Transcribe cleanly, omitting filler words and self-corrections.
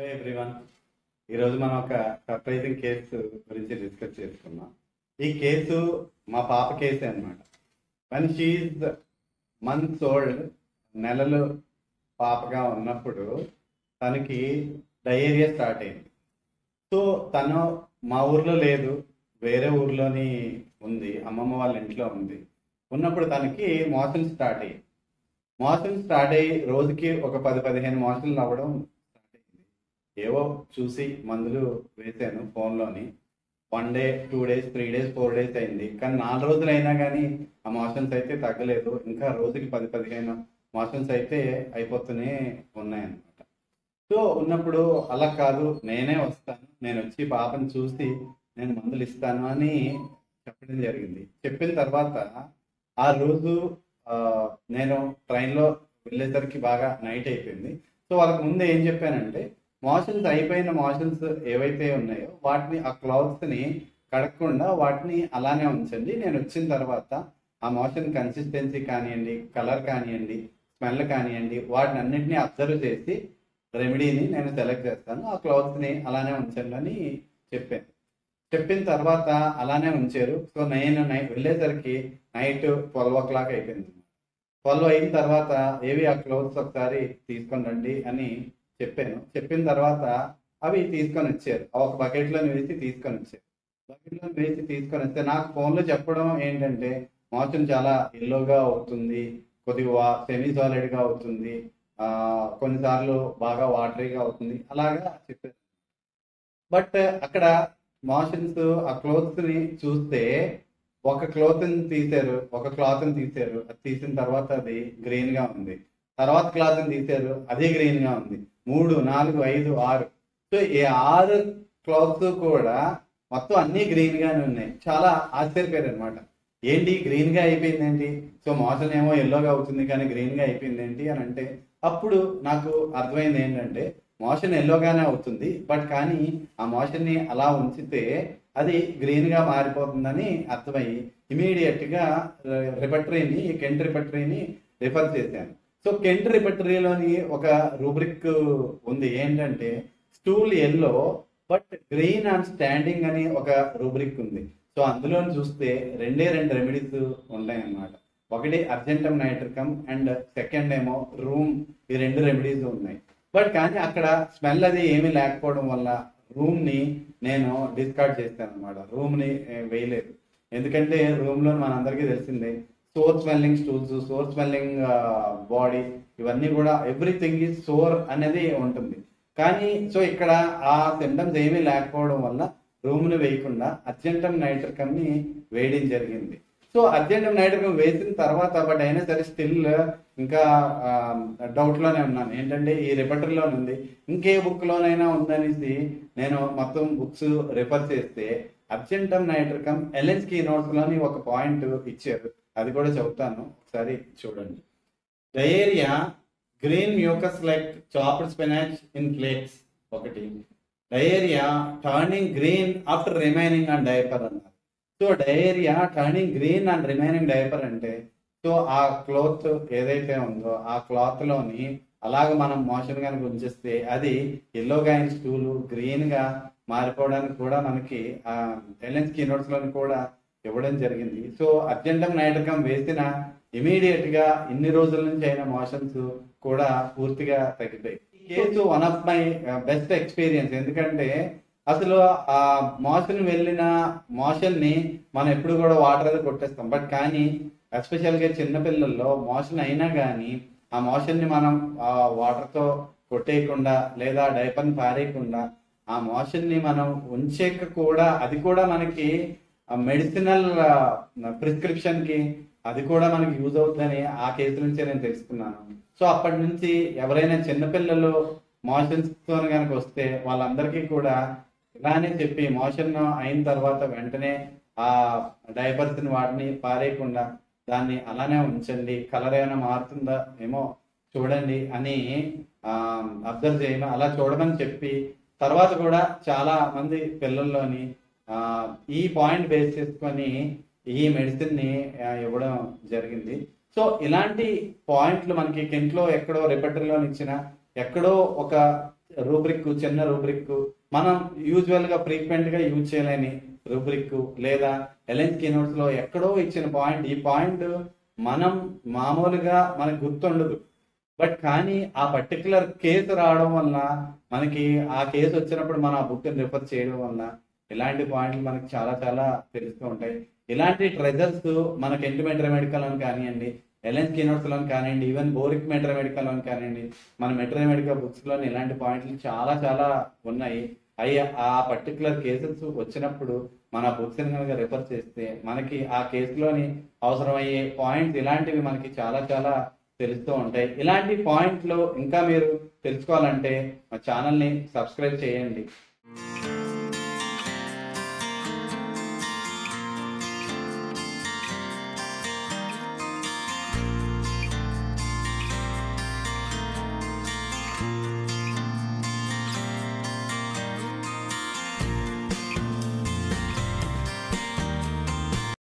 Hello everyone. ఈరోజు మనం ఒక సర్ప్రైజింగ్ కేసు గురించి డిస్కస్ చేసుకున్నాం. ఈ కేసు మా పాప కేసే అనమాట. వన్ షీఈ్ మంత్స్ ఓల్డ్, నెలలు పాపగా ఉన్నప్పుడు తనకి డయేరియా స్టార్ట్ అయింది. సో తను మా ఊర్లో లేదు, వేరే ఊర్లోని ఉంది, అమ్మమ్మ వాళ్ళ ఇంట్లో ఉంది. ఉన్నప్పుడు తనకి మోషన్ స్టార్ట్ అయ్యింది. మోషన్ స్టార్ట్ అయ్యి రోజుకి ఒక 10-15 మోషన్లు అవ్వడం స్టార్ట్ అయింది. ఏవో చూసి మందులు వేసాను ఫోన్లోని. 1 డే, 2 డేస్, 3 డేస్, 4 డేస్ అయింది. కానీ 4 రోజులు అయినా కానీ ఆ మోషన్స్ అయితే తగ్గలేదు. ఇంకా రోజుకి 10-15 మోషన్స్ అయితే అయిపోతూనే ఉన్నాయన్నమాట. సో ఉన్నప్పుడు అలా కాదు, నేనే వస్తాను, నేను వచ్చి పాపని చూసి నేను మందులు ఇస్తాను అని చెప్పడం జరిగింది. చెప్పిన తర్వాత ఆ రోజు నేను ట్రైన్లో వెళ్ళేసరికి బాగా నైట్ అయిపోయింది. సో వాళ్ళకి ముందే ఏం చెప్పానంటే, మోషన్స్ అయిపోయిన మోషన్స్ ఏవైతే ఉన్నాయో వాటిని, ఆ క్లాత్స్ని కడగకుండా వాటిని అలానే ఉంచండి. నేను వచ్చిన తర్వాత ఆ మోషన్ కన్సిస్టెన్సీ కానివ్వండి, కలర్ కానివ్వండి, స్మెల్ కానివ్వండి, వాటిని అన్నింటినీ అబ్జర్వ్ చేసి రెమెడీని నేను సెలెక్ట్ చేస్తాను. ఆ క్లాత్స్ని అలానే ఉంచండి అని చెప్పాను. చెప్పిన తర్వాత అలానే ఉంచారు. సో నేను వెళ్ళేసరికి నైట్ 12 o'clock అయిపోయింది. 12 అయిన తర్వాత ఏవి ఆ క్లోత్స్ ఒకసారి తీసుకొని రండి అని చెప్పాను. చెప్పిన తర్వాత అవి తీసుకొని వచ్చారు. ఒక బకెట్లో వేసి తీసుకొని వచ్చారు. బకెట్లో వేసి తీసుకొని వస్తే నాకు ఫోన్లో చెప్పడం ఏంటంటే, మోషన్ చాలా ఎల్లోగా అవుతుంది, కొద్దిగా సెమీ సాలిడ్గా అవుతుంది, కొన్నిసార్లు బాగా వాటరీగా అవుతుంది, అలాగా చెప్పారు. బట్ అక్కడ మోషన్స్ ఆ క్లోత్స్ని చూస్తే ఒక క్లాత్ని తీశారు, అది తీసిన తర్వాత అది గ్రీన్గా ఉంది. తర్వాత క్లాత్ని తీశారు, అదే గ్రీన్గా ఉంది. 3, 4, 5, 6. సో ఈ 6 క్లాత్స్ కూడా మొత్తం అన్నీ గ్రీన్గానే ఉన్నాయి. చాలా ఆశ్చర్యపోయారు అనమాట. ఏంటి గ్రీన్గా అయిపోయింది ఏంటి? సో మోషన్ ఏమో ఎల్లోగా అవుతుంది కానీ గ్రీన్గా అయిపోయింది ఏంటి అని అంటే, అప్పుడు నాకు అర్థమైంది ఏంటంటే, మోషన్ ఎల్లోగానే అవుతుంది, బట్ కానీ ఆ మోషన్ని అలా ఉంచితే అది గ్రీన్గా మారిపోతుందని అర్థమయ్యి ఇమీడియట్గా కెంట్ రిపటరీని రిఫర్ చేశాను. సో కెంట్ రిపటరీలోని ఒక రూబ్రిక్ ఉంది, ఏంటంటే stool yellow but green and standing అని ఒక రూబ్రిక్ ఉంది. సో అందులో చూస్తే 2 రెమెడీస్ ఉన్నాయన్నమాట. ఒకటి అర్జెంటమ్ నైట్రికమ్ అండ్ సెకండ్ ఏమో రూమ్. ఈ 2 రెమెడీస్ ఉన్నాయి. బట్ కానీ అక్కడ స్మెల్ అది ఏమీ లేకపోవడం వల్ల రూమ్ని నేను డిస్కార్డ్ చేస్తాను అనమాట. రూమ్ని వేయలేదు. ఎందుకంటే రూమ్లో మనందరికీ తెలిసిందే, sour smelling stools, sour smelling body, ఇవన్నీ కూడా ఎవ్రీథింగ్ ఈజ్ సోర్ అనేది ఉంటుంది. కానీ సో ఇక్కడ ఆ సింటమ్స్ ఏమీ లేకపోవడం వల్ల రూమ్ని వేయకుండా అర్జెంటమ్ నైట్రికమ్ని వేయడం జరిగింది. సో అర్జెంటమ్ నైట్రికమ్ వేసిన తర్వాత బట్ అయినా సరే స్టిల్ ఇంకా డౌట్లోనే ఉన్నాను. ఏంటంటే ఈ రిపటరీలో ఉంది, ఇంకే బుక్లోనైనా ఉందనేసి నేను మొత్తం బుక్స్ రిఫర్ చేస్తే అర్జెంటమ్ నైట్రికమ్ ఎలెన్స్కీ నోట్స్లోని ఒక పాయింట్ ఇచ్చారు. అది కూడా చెబుతాను, ఒకసారి చూడండి. Diarrhoea green mucus like chopped spinach in flakes ఒకటి. Diarrhoea turning green after remaining on diaper అన్నారు. So diarrhoea turning green and remaining diaper అంటే, సో ఆ క్లాత్ ఏదైతే ఉందో ఆ క్లాత్లోని అలాగ మనం మోషన్ కనుక ఉంచేస్తే అది ఎల్లోగా అయిన స్టూలు గ్రీన్గా మారిపోవడానికి కూడా మనకి ఎలెన్స్కీ నోట్స్లోని కూడా ఇవ్వడం జరిగింది. సో అర్జెంటమ్ నైట్రికమ్ వేసిన ఇమీడియట్గా ఇన్ని రోజుల నుంచి అయిన మోషన్స్ కూడా పూర్తిగా తగ్గిపోయి. ఈ case one of my best experience. ఎందుకంటే అసలు ఆ మోషన్ వెళ్ళిన మోషన్ని మనం ఎప్పుడు కూడా వాటర్ అది కొట్టేస్తాం. బట్ కానీ ఎస్పెషల్గా చిన్నపిల్లల్లో మోషన్ అయినా కానీ ఆ మోషన్ని మనం వాటర్తో కొట్టేయకుండా లేదా డైపర్ని పారేయకుండా ఆ మోషన్ని మనం ఉంచేక కూడా, అది కూడా మనకి మెడిసినల్ ప్రిస్క్రిప్షన్కి అది కూడా మనకి యూజ్ అవుతుందని ఆ కేసు నుంచే నేను తెలుసుకున్నాను. సో అప్పటి నుంచి ఎవరైనా చిన్నపిల్లలు మోషన్స్తో కనుక వస్తే వాళ్ళందరికీ కూడా ఇలానే చెప్పి, మోషన్ అయిన తర్వాత వెంటనే ఆ డైపర్స్ని వాటిని పారేయకుండా దాన్ని అలానే ఉంచండి, కలర్ ఏమైనా మారుతుందా ఏమో చూడండి అని అబ్జర్వ్ చేయడం, అలా చూడమని చెప్పి తర్వాత కూడా చాలా మంది పిల్లల్లోని ఈ పాయింట్ బేస్ చేసుకొని ఈ మెడిసిన్ని ఇవ్వడం జరిగింది. సో ఇలాంటి పాయింట్లు మనకి కెంట్లో ఎక్కడో రిపటరీలో ఇచ్చిన, ఎక్కడో ఒక రూబ్రిక్, చిన్న రూబ్రిక్, మనం యూజువల్గా ఫ్రీక్వెంట్గా యూజ్ చేయలేని రూబ్రిక్, లేదా ఎలెన్స్కీ నోట్స్లో ఎక్కడో ఇచ్చిన పాయింట్, ఈ పాయింట్ మనం మామూలుగా మనకు గుర్తుండదు, బట్ కానీ ఆ పర్టికులర్ కేసు రావడం వల్ల మనకి ఆ కేసు వచ్చినప్పుడు మనం ఆ బుక్ని రిఫర్ చేయడం వల్ల ఇలాంటి పాయింట్లు మనకి చాలా చాలా తెలుస్తూ ఉంటాయి. ఇలాంటి ట్రెజర్స్ మనకి ఎంటిమెంటరీ మెడికల్ అని కానివ్వండి, ఎలెన్స్కీ నోట్స్లో కానివ్వండి, ఈవెన్ బోరిక్ మెట్రో మెడికల్ అని కానివ్వండి, మన మెట్రో మెడికల్ బుక్స్లోని ఇలాంటి పాయింట్లు చాలా చాలా ఉన్నాయి. అవి ఆ పర్టికులర్ కేసెస్ వచ్చినప్పుడు మన బుక్స్ని కనుక రిఫర్ చేస్తే మనకి ఆ కేసులోని అవసరమయ్యే పాయింట్స్ ఇలాంటివి మనకి చాలా చాలా తెలుస్తూ ఉంటాయి. ఇలాంటి పాయింట్లు ఇంకా మీరు తెలుసుకోవాలంటే మా ఛానల్ని సబ్స్క్రైబ్ చేయండి.